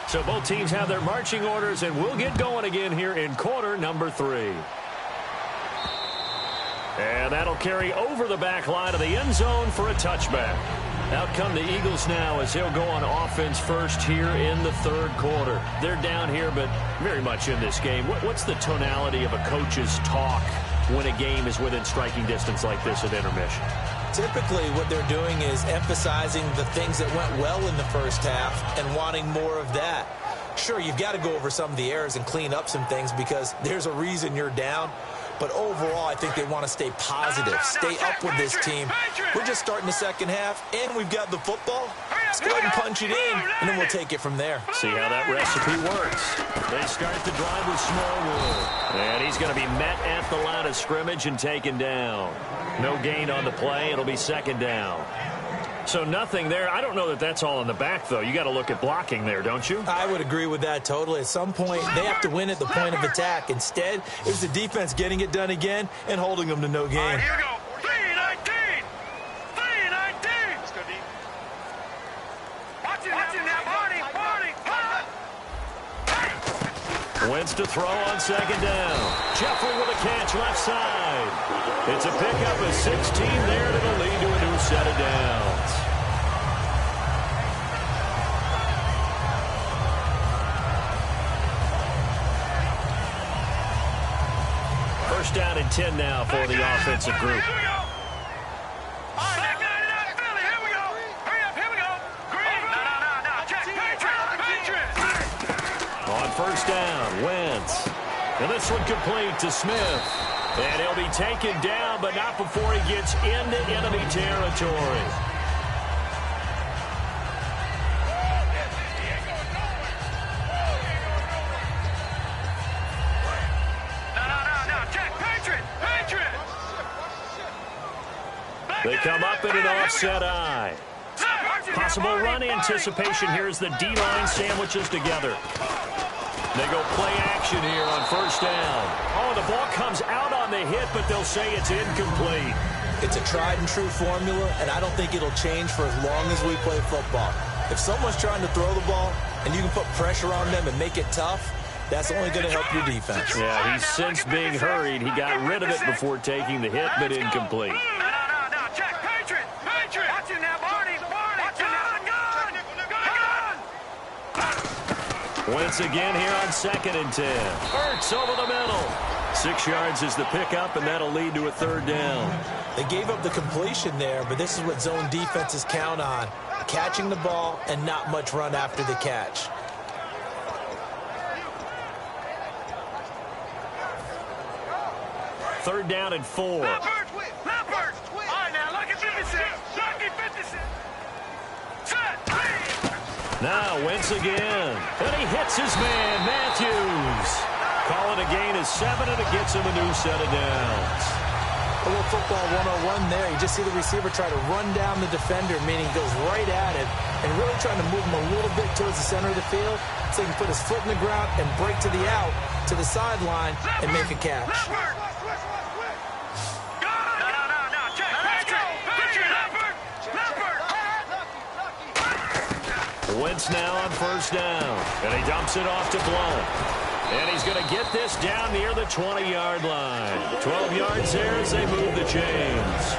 So both teams have their marching orders, and we'll get going again here in quarter number 3. And that'll carry over the back line of the end zone for a touchback. Out come the Eagles now as they'll go on offense first here in the third quarter. They're down here, but very much in this game. What's the tonality of a coach's talk when a game is within striking distance like this at intermission? Typically, what they're doing is emphasizing the things that went well in the first half and wanting more of that. Sure, you've got to go over some of the errors and clean up some things because there's a reason you're down. But overall, I think they want to stay positive, stay up with this team. We're just starting the second half, and we've got the football. Let's go ahead and punch it in, and then we'll take it from there. See how that recipe works. They start the drive with Smallwood. And he's going to be met at the line of scrimmage and taken down. No gain on the play. It'll be second down. So nothing there. I don't know that that's all in the back, though. You got to look at blocking there, don't you? I would agree with that totally. At some point, they have to win at the point of attack. Instead, it was the defense getting it done again and holding them to no gain. All right, here we go. 3-19. 3-19. Let's go deep. Watching that, Barney. Wentz to throw on second down. Jeffrey with a catch left side. It's a pickup of 16 there that'll lead to a new set of downs. First down and 10 now for the offensive group. On first down, Wentz. And this one complete to Smith. And he'll be taken down, but not before he gets into enemy territory. They come up in an offset eye. Possible run anticipation here as the D-line sandwiches together. They go play action here on first down. Oh, the ball comes out on the hit, but they'll say it's incomplete. It's a tried-and-true formula, and I don't think it'll change for as long as we play football. If someone's trying to throw the ball and you can put pressure on them and make it tough, that's only going to help your defense. Yeah, he's since being hurried. He got rid of it before taking the hit, but incomplete. Wentz again here on second and 10. Ertz over the middle. 6 yards is the pickup, and that'll lead to a third down. They gave up the completion there, but this is what zone defenses count on. Catching the ball and not much run after the catch. Third down and 4. Now Wentz again. And he hits his man, Matthews. Call it a gain of 7, and it gets him a new set of downs. A little football 101 there. You just see the receiver try to run down the defender, meaning goes right at it, and really trying to move him a little bit towards the center of the field so he can put his foot in the ground and break to the out, to the sideline, and make a catch. Wentz now on first down, and he dumps it off to Blount. And he's going to get this down near the 20-yard line. 12 yards there as they move the chains.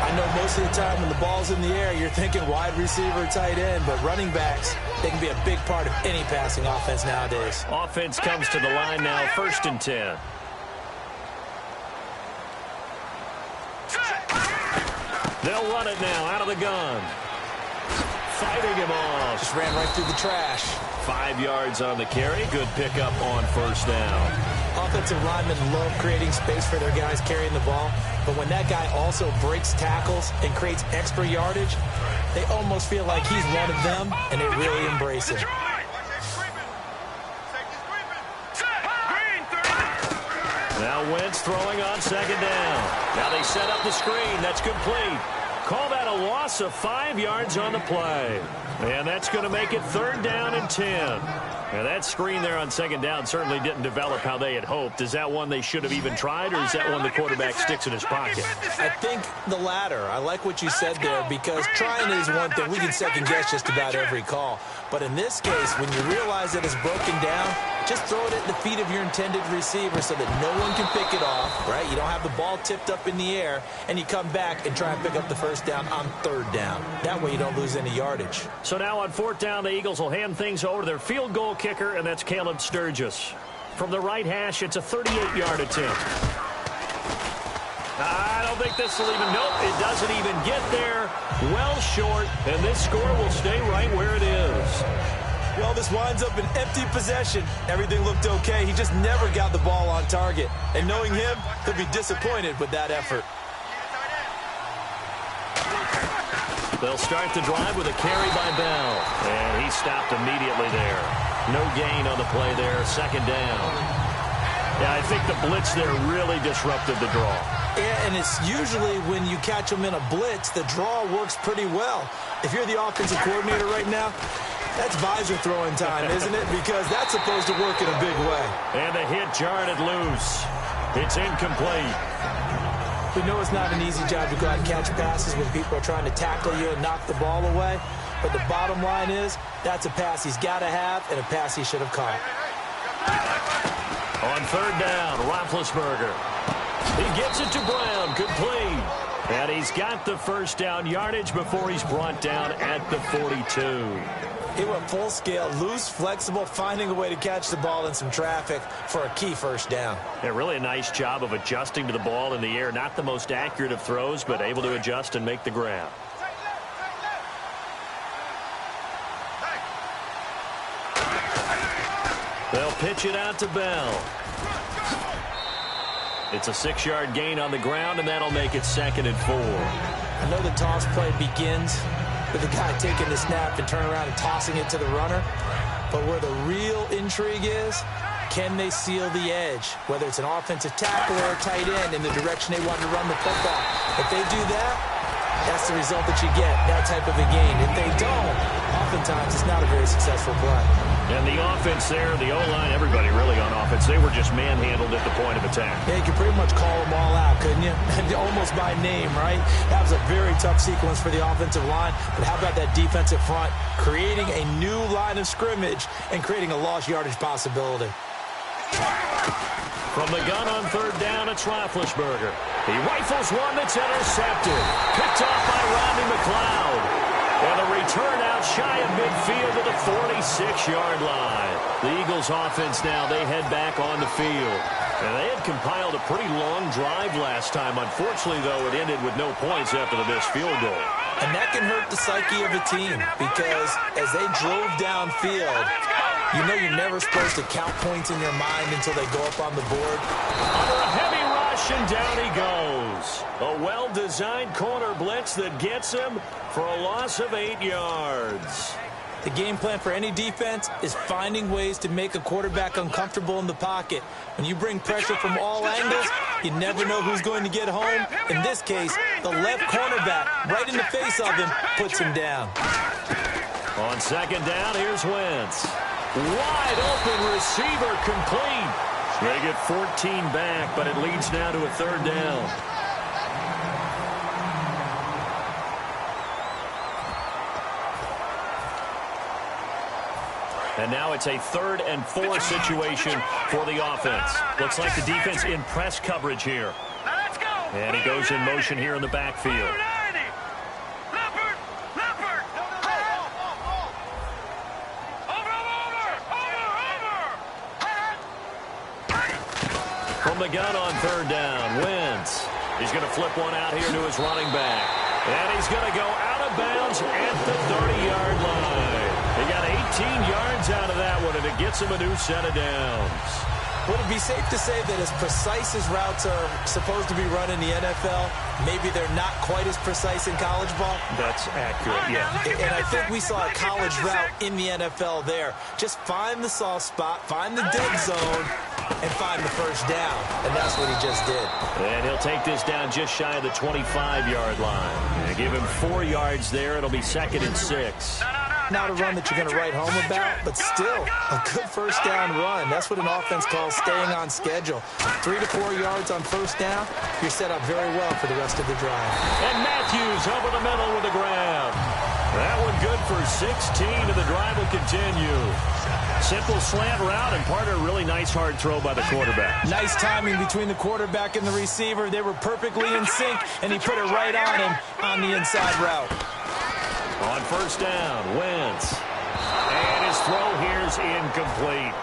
I know most of the time when the ball's in the air, you're thinking wide receiver, tight end, but running backs, they can be a big part of any passing offense nowadays. Offense comes to the line now, first and 10. They'll run it now out of the gun. Fighting him off. Just ran right through the trash. 5 yards on the carry. Good pickup on first down. Offensive linemen love creating space for their guys carrying the ball, but when that guy also breaks tackles and creates extra yardage, they almost feel like he's one of them, and they really embrace it. Now Wentz throwing on second down. Now they set up the screen. That's complete. Call that a loss of 5 yards on the play. And that's going to make it third down and 10. Now that screen there on second down certainly didn't develop how they had hoped. Is that one they should have even tried, or is that one the quarterback sticks in his pocket? I think the latter. I like what you said there, because trying is one thing. We can second guess just about every call. But in this case, when you realize that it's broken down, just throw it at the feet of your intended receiver so that no one can pick it off, right? You don't have the ball tipped up in the air, and you come back and try and pick up the first down on third down. That way you don't lose any yardage. So now on fourth down, the Eagles will hand things over to their field goal kicker, and that's Caleb Sturgis. From the right hash, it's a 38-yard attempt. I don't think this will even, nope, it doesn't even get there. Well short, and this score will stay right where it is. Well, this winds up an empty possession. Everything looked okay. He just never got the ball on target. And knowing him, he'll be disappointed with that effort. They'll start the drive with a carry by Bell. And he stopped immediately there. No gain on the play there, second down. Yeah, I think the blitz there really disrupted the draw. Yeah, and it's usually when you catch them in a blitz, the draw works pretty well. If you're the offensive coordinator right now, that's visor throwing time, isn't it? Because that's supposed to work in a big way. And the hit jarred it loose. It's incomplete. We know it's not an easy job to go out and catch passes when people are trying to tackle you and knock the ball away. But the bottom line is, that's a pass he's got to have and a pass he should have caught. On third down, Roethlisberger. He gets it to Brown, complete. And he's got the first down yardage before he's brought down at the 42. He went full scale, loose, flexible, finding a way to catch the ball in some traffic for a key first down. Yeah, really a nice job of adjusting to the ball in the air. Not the most accurate of throws, but able to adjust and make the grab. They'll pitch it out to Bell. It's a 6-yard gain on the ground, and that'll make it 2nd and 4. I know the toss play begins with the guy taking the snap and turning around and tossing it to the runner. But where the real intrigue is, can they seal the edge? Whether it's an offensive tackle or a tight end in the direction they want to run the football. If they do that, that's the result that you get, that type of a gain. If they don't, oftentimes it's not a very successful play. And the offense there, the O-line, everybody really on offense, they were just manhandled at the point of attack. Yeah, you could pretty much call them all out, couldn't you? Almost by name, right? That was a very tough sequence for the offensive line. But how about that defensive front creating a new line of scrimmage and creating a lost yardage possibility? From the gun on third down, it's Roethlisberger. He rifles one that's intercepted. Picked off by Rodney McLeod. And a return out shy of midfield to the 46-yard line. The Eagles offense now, they head back on the field. And they had compiled a pretty long drive last time. Unfortunately, though, it ended with no points after the missed field goal. And that can hurt the psyche of a team because as they drove downfield, you know you're never supposed to count points in your mind until they go up on the board. Under a heavy rush, and down he goes. A well-designed corner blitz that gets him for a loss of 8 yards. The game plan for any defense is finding ways to make a quarterback uncomfortable in the pocket. When you bring pressure from all angles, you never know who's going to get home. In this case, the left cornerback, right in the face of him, puts him down. On second down, here's Wentz. Wide open receiver, complete. They get 14 back, but it leads now to a third down. And now it's a 3rd and 4 situation for the offense. Looks like the defense in press coverage here. And he goes in motion here in the backfield. From the gun on third down, Wentz. He's going to flip one out here to his running back. And he's going to go out of bounds at the 30-yard line. He got 18 yards out of that one, and it gets him a new set of downs. Would it be safe to say that as precise as routes are supposed to be run in the NFL, maybe they're not quite as precise in college ball? That's accurate, yeah. And I think we saw a college route in the NFL there. Just find the soft spot, find the dead zone, and find the first down. And that's what he just did. And he'll take this down just shy of the 25-yard line. And give him 4 yards there. It'll be 2nd and 6. Not a run that you're going to write home about, but still a good first down run. That's what an offense calls staying on schedule. 3 to 4 yards on first down, you're set up very well for the rest of the drive. And Matthews over the middle with a grab. That one good for 16, and the drive will continue. Simple slant route, and part of a really nice hard throw by the quarterback. Nice timing between the quarterback and the receiver. They were perfectly in sync, and he put it right on him on the inside route. On first down, Wentz. And his throw here is incomplete.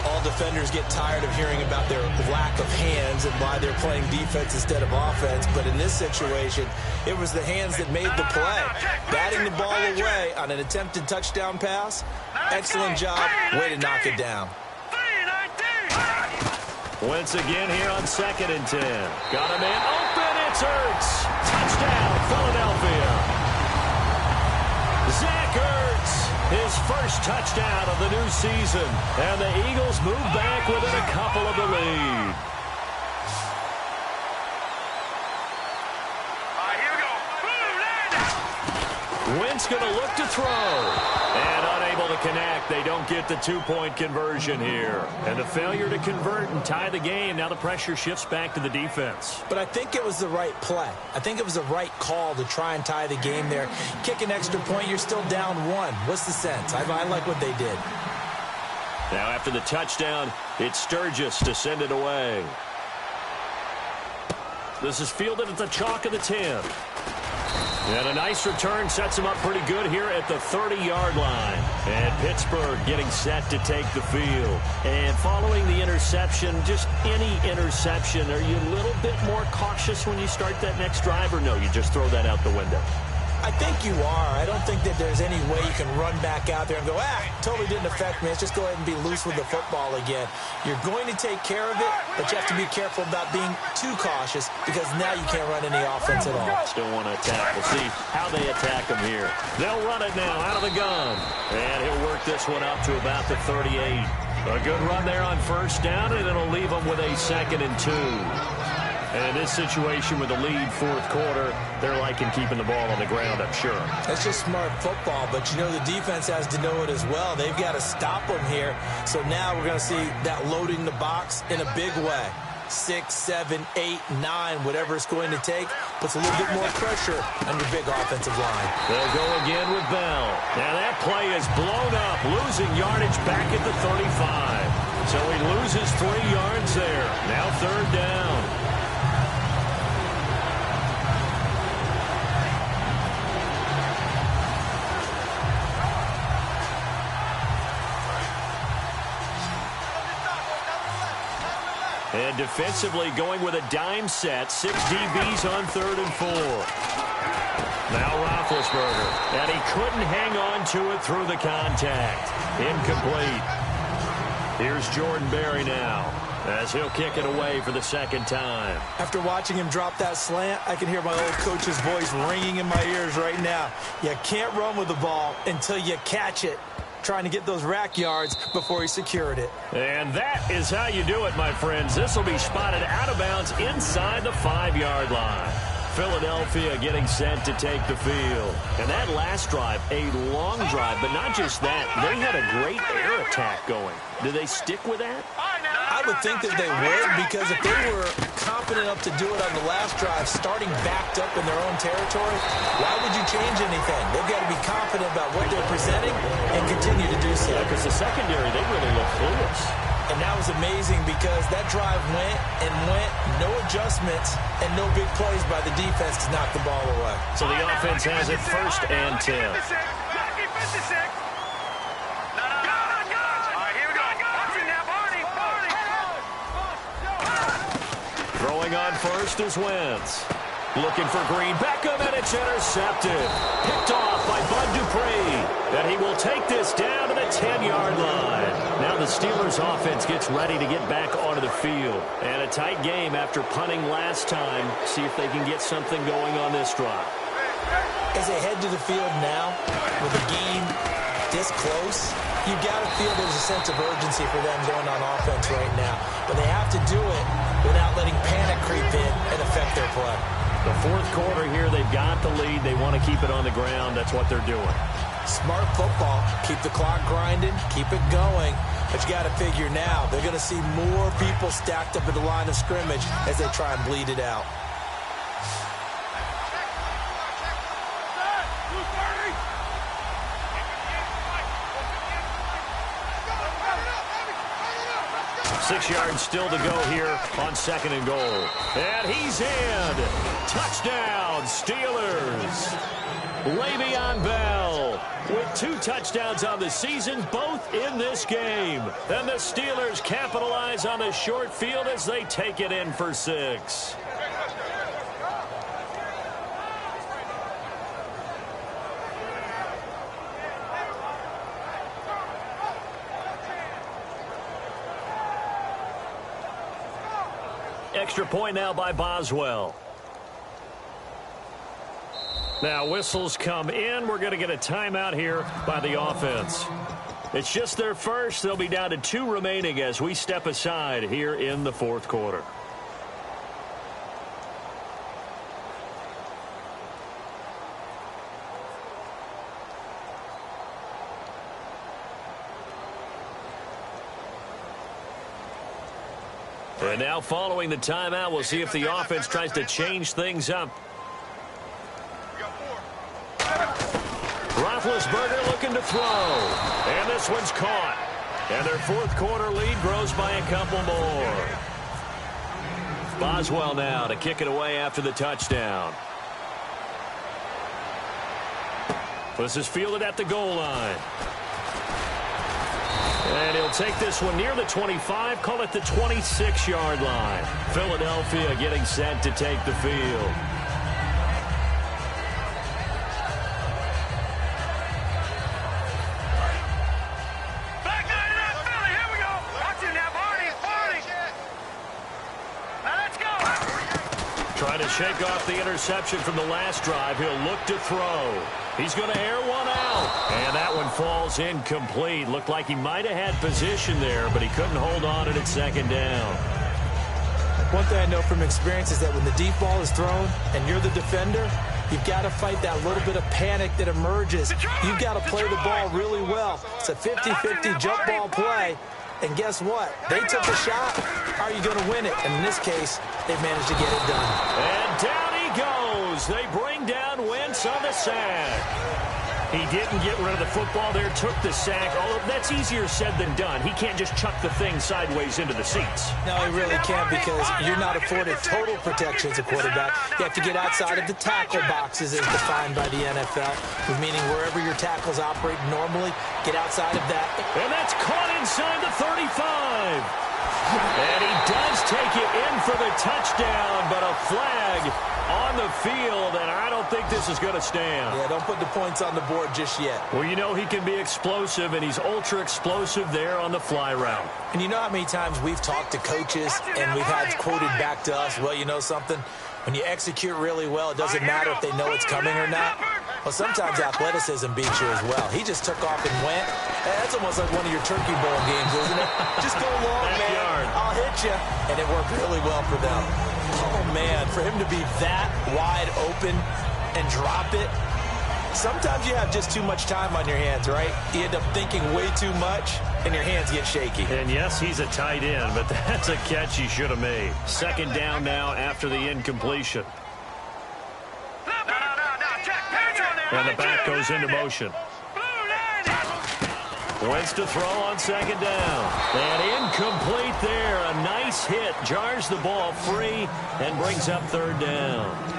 All defenders get tired of hearing about their lack of hands and why they're playing defense instead of offense. But in this situation, it was the hands that made the play. Batting the ball away on an attempted touchdown pass. Excellent job. Way to knock it down. Wentz again here on 2nd and 10. Got a man open. It's Ertz. Touchdown, Philadelphia. Zach Ertz. His first touchdown of the new season. And the Eagles move back within a couple of the lead. Wentz going to look to throw. And unable to connect. They don't get the 2-point conversion here. And the failure to convert and tie the game. Now the pressure shifts back to the defense. But I think it was the right play. I think it was the right call to try and tie the game there. Kick an extra point, you're still down 1. What's the sense? I like what they did. Now after the touchdown, it's Sturgis to send it away. This is fielded at the chalk of the 10. And a nice return sets him up pretty good here at the 30-yard line. And Pittsburgh getting set to take the field. And following the interception, just any interception, are you a little bit more cautious when you start that next drive, or no, you just throw that out the window? I think you are. I don't think that there's any way you can run back out there and go, totally didn't affect me. Let's just go ahead and be loose with the football again. You're going to take care of it, but you have to be careful about being too cautious because now you can't run any offense at all. Still want to attack. We'll see how they attack him here. They'll run it now out of the gun. And he'll work this one up to about the 38. A good run there on first down, and it'll leave them with a 2nd and 2. And in this situation with the lead 4th quarter, they're liking keeping the ball on the ground, I'm sure. That's just smart football, but you know the defense has to know it as well. They've got to stop them here. So now we're going to see that loading the box in a big way. 6, 7, 8, 9, whatever it's going to take, puts a little bit more pressure on your big offensive line. They'll go again with Bell. Now that play is blown up, losing yardage back at the 35. So he loses 3 yards there. Now 3rd down. And defensively going with a dime set. 6 DBs on 3rd and 4. Now Roethlisberger. And he couldn't hang on to it through the contact. Incomplete. Here's Jordan Berry now as he'll kick it away for the 2nd time. After watching him drop that slant, I can hear my old coach's voice ringing in my ears right now. You can't run with the ball until you catch it. Trying to get those rack yards before he secured it. And that is how you do it, my friends. This will be spotted out of bounds inside the 5-yard line. Philadelphia getting set to take the field. And that last drive, a long drive, but not just that. They had a great air attack going. Do they stick with that? I would think that they would, because if they were confident enough to do it on the last drive, starting backed up in their own territory, why would you change anything? They've got to be confident about what they're presenting and continue to do so. Yeah, because the secondary, they really look clueless. And that was amazing because that drive went and went, no adjustments, and no big plays by the defense to knock the ball away. So the offense has it 1st and 10. Throwing on first is Wentz. Looking for Green. Beckham, and it's intercepted. Picked off by Bud Dupree. And he will take this down to the 10-yard line. Now the Steelers offense gets ready to get back onto the field. And a tight game after punting last time. See if they can get something going on this drive. As they head to the field now, with the game this close, you got to feel there's a sense of urgency for them going on offense right now. But they have to do it without letting panic creep in and affect their play. The 4th quarter here, they've got the lead. They want to keep it on the ground. That's what they're doing. Smart football. Keep the clock grinding. Keep it going. But you got to figure now, they're going to see more people stacked up at the line of scrimmage as they try and bleed it out. 6 yards still to go here on 2nd and goal. And he's in. Touchdown, Steelers. Le'Veon Bell with 2 touchdowns on the season, both in this game. And the Steelers capitalize on the short field as they take it in for 6. Extra point now by Boswell. Now whistles come in. We're going to get a timeout here by the offense. It's just their first. They'll be down to 2 remaining as we step aside here in the 4th quarter. And now following the timeout, we'll see if the offense tries to change things up. Roethlisberger looking to throw. And this one's caught. And their 4th quarter lead grows by a couple more. Boswell now to kick it away after the touchdown. This is fielded at the goal line. And he'll take this one near the 25, call it the 26-yard line. Philadelphia getting set to take the field. Back nine and out, Philly. Here we go. Watch it now, Barney. Now let's go. Trying to shake off the interception from the last drive. He'll look to throw. He's going to air one out. And that one falls incomplete. Looked like he might have had position there, but he couldn't hold on to it at 2nd down. One thing I know from experience is that when the deep ball is thrown and you're the defender, you've got to fight that little bit of panic that emerges. You've got to play the ball really well. It's a 50-50 jump ball play. And guess what? They took a shot. How are you going to win it? And in this case, they've managed to get it done. And down he goes. They bring down Wentz on the sack. He didn't get rid of the football there, took the sack. Although that's easier said than done. He can't just chuck the thing sideways into the seats. No, he really can't because you're not afforded total protection as a quarterback. You have to get outside of the tackle boxes as defined by the NFL, meaning wherever your tackles operate normally, get outside of that. And that's caught inside the 35. And he does take it in for the touchdown, but a flag on the field, and I don't think this is going to stand. Yeah, don't put the points on the board just yet. Well, you know he can be explosive, and he's ultra-explosive there on the fly route. And you know how many times we've talked to coaches, and we've had quoted back to us, well, you know something? When you execute really well, it doesn't matter if they know it's coming or not. Well, sometimes athleticism beats you as well. He just took off and went. That's almost like one of your turkey bowl games, isn't it? Just go long, man. I'll hit you. And it worked really well for them. Oh, man, for him to be that wide open and drop it. Sometimes you have just too much time on your hands, right? You end up thinking way too much, and your hands get shaky. And yes, he's a tight end, but that's a catch he should have made. 2nd down now after the incompletion. And the back goes into motion. Wentz to throw on 2nd down. And incomplete there. A nice hit. Jars the ball free and brings up 3rd down.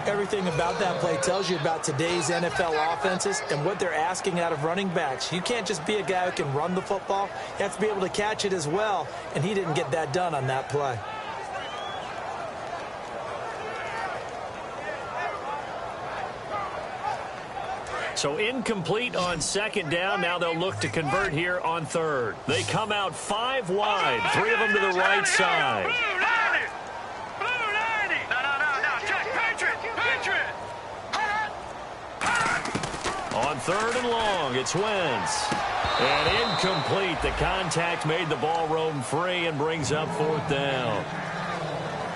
Everything about that play tells you about today's NFL offenses and what they're asking out of running backs. You can't just be a guy who can run the football. You have to be able to catch it as well, and he didn't get that done on that play. So incomplete on 2nd down. Now they'll look to convert here on 3rd. They come out 5 wide, 3 of them to the right side. On 3rd and long, it's Wentz. And incomplete. The contact made the ball roam free and brings up 4th down.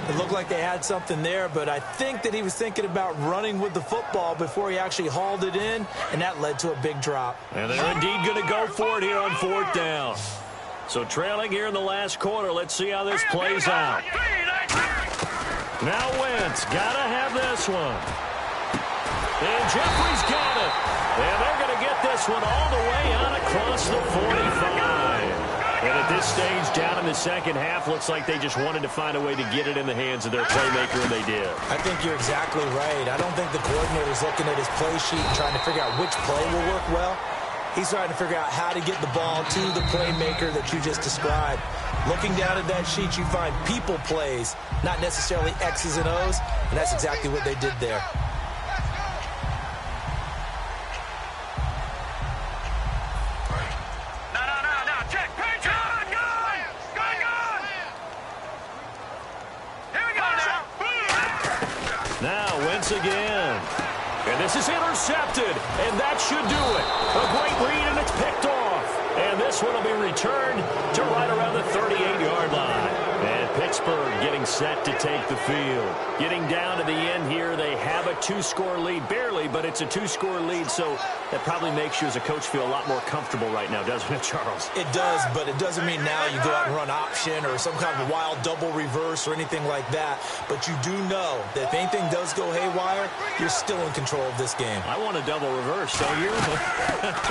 It looked like they had something there, but I think that he was thinking about running with the football before he actually hauled it in, and that led to a big drop. And they're indeed going to go for it here on 4th down. So trailing here in the last quarter, let's see how this plays out. Now Wentz, got to have this one. And Jeffrey's got it. And they're going to get this one all the way out across the 45. And at this stage, down in the second half, looks like they just wanted to find a way to get it in the hands of their playmaker, and they did. I think you're exactly right. I don't think the coordinator's looking at his play sheet and trying to figure out which play will work well. He's trying to figure out how to get the ball to the playmaker that you just described. Looking down at that sheet, you find people plays, not necessarily X's and O's, and that's exactly what they did there. Again. And this is intercepted, and that should do it. A great read, and it's picked off. And this one will be returned to right around the 38-yard line. And Pittsburgh getting set to take the field. Getting down to the end here, they have a 2-score lead. Barely, but it's a 2-score lead, so that probably makes you as a coach feel a lot more comfortable right now, doesn't it, Charles? It does, but it doesn't mean now you go out and run option or some kind of wild double reverse or anything like that. But you do know that if anything does go haywire, you're still in control of this game. I want a double reverse, don't you?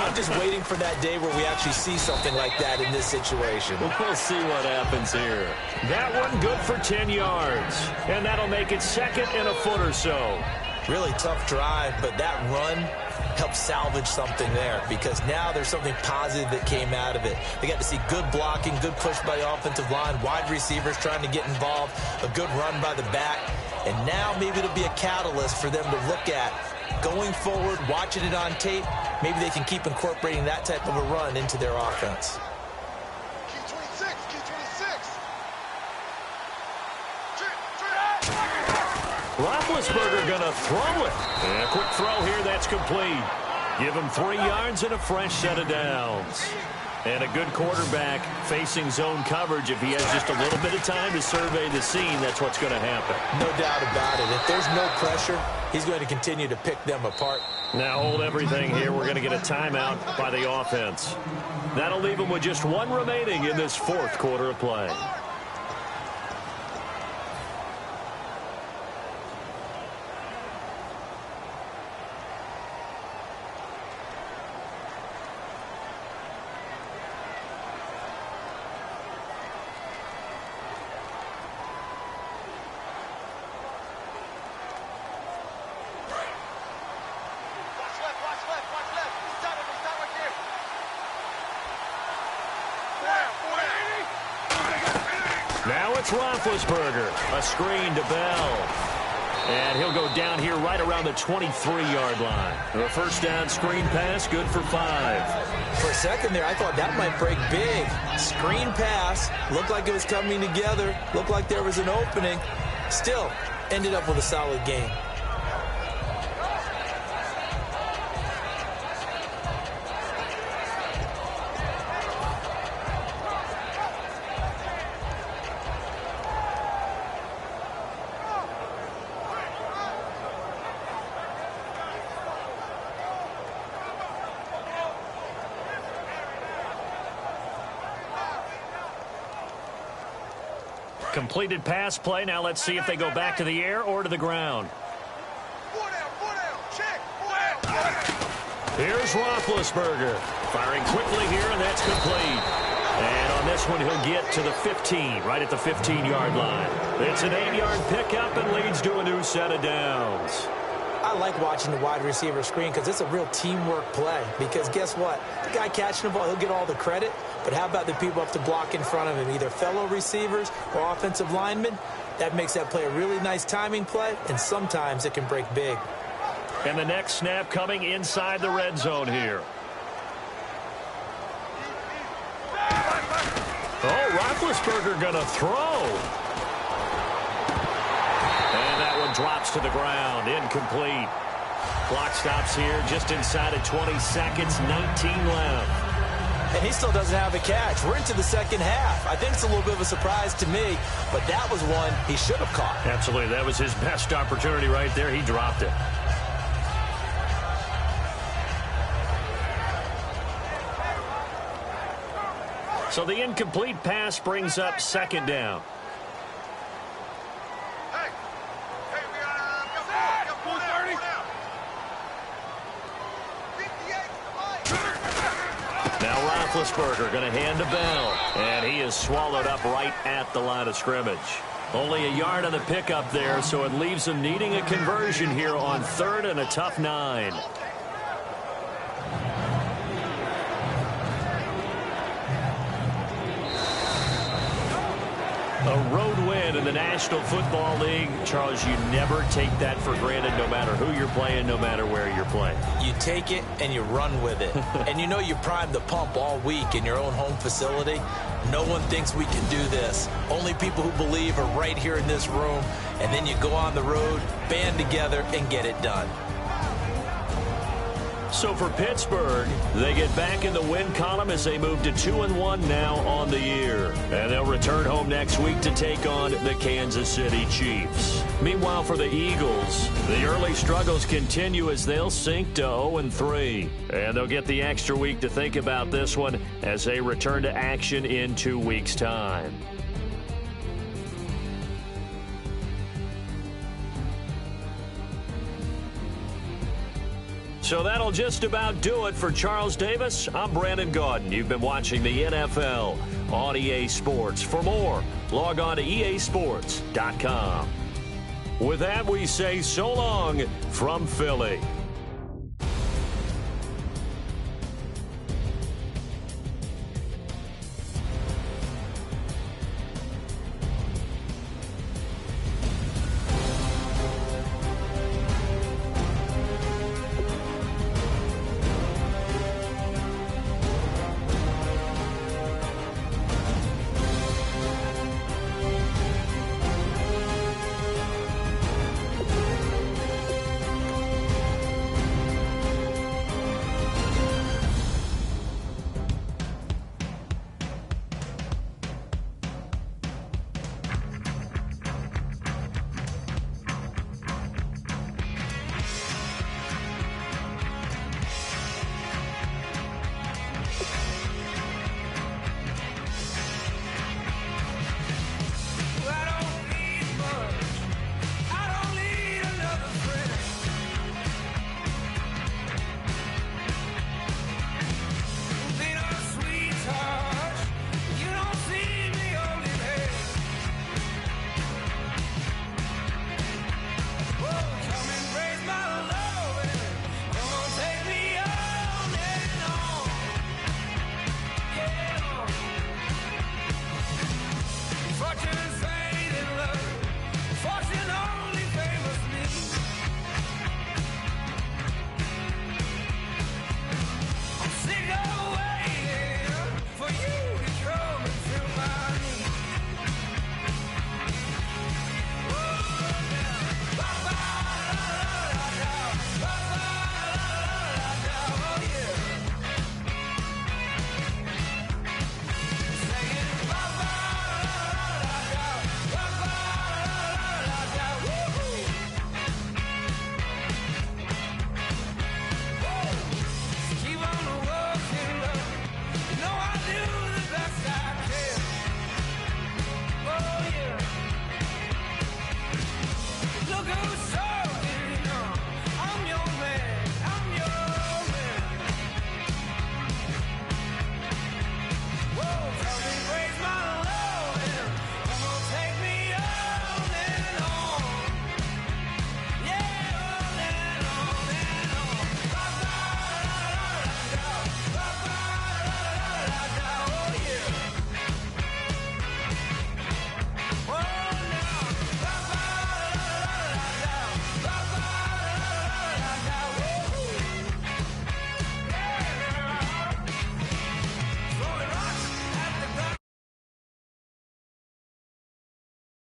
I'm just waiting for that day where we actually see something like that in this situation. We'll see what happens here. That one good for 10 yards. And that'll make it second and a foot or so. Really tough drive, but that run helped salvage something there because now there's something positive that came out of it. They got to see good blocking, good push by the offensive line, wide receivers trying to get involved, a good run by the back, and now maybe it'll be a catalyst for them to look at going forward, watching it on tape. Maybe they can keep incorporating that type of a run into their offense. Roethlisberger going to throw it. And a quick throw here, that's complete. Give him 3 yards and a fresh set of downs. And a good quarterback facing zone coverage. If he has just a little bit of time to survey the scene, that's what's going to happen. No doubt about it. If there's no pressure, he's going to continue to pick them apart. Now hold everything here. We're going to get a timeout by the offense. That'll leave them with just 1 remaining in this 4th quarter of play. Now it's Roethlisberger. A screen to Bell. And he'll go down here right around the 23-yard line. A first down screen pass, good for 5. For a second there, I thought that might break big. Screen pass. Looked like it was coming together. Looked like there was an opening. Still, ended up with a solid game. Completed pass play. Now let's see if they go back to the air or to the ground. Here's Roethlisberger. Firing quickly here, and that's complete. And on this one, he'll get to the 15, right at the 15-yard line. It's an 8-yard pickup and leads to a new set of downs. I like watching the wide receiver screen because it's a real teamwork play. Because guess what? The guy catching the ball, he'll get all the credit. But how about the people up to block in front of him, either fellow receivers or offensive linemen? That makes that play a really nice timing play, and sometimes it can break big. And the next snap coming inside the red zone here. Oh, Roethlisberger going to throw. And that one drops to the ground, incomplete. Clock stops here just inside of 20 seconds, 19 left. And he still doesn't have a catch. We're into the second half. I think it's a little bit of a surprise to me, but that was one he should have caught. Absolutely. That was his best opportunity right there. He dropped it. So the incomplete pass brings up second down. Roethlisberger going to hand to Bell. And he is swallowed up right at the line of scrimmage. Only a yard on the pickup there, so it leaves him needing a conversion here on 3rd and a tough 9. A road win in the National Football League. Charles, you never take that for granted no matter who you're playing, no matter where you're playing. You take it and you run with it. And you know you primed the pump all week in your own home facility. No one thinks we can do this. Only people who believe are right here in this room. And then you go on the road, band together, and get it done. So for Pittsburgh, they get back in the win column as they move to 2-1 now on the year. And they'll return home next week to take on the Kansas City Chiefs. Meanwhile, for the Eagles, the early struggles continue as they'll sink to 0-3. And they'll get the extra week to think about this one as they return to action in 2 weeks' time. So that'll just about do it for Charles Davis. I'm Brandon Gaudin. You've been watching the NFL on EA Sports. For more, log on to easports.com. With that, we say so long from Philly.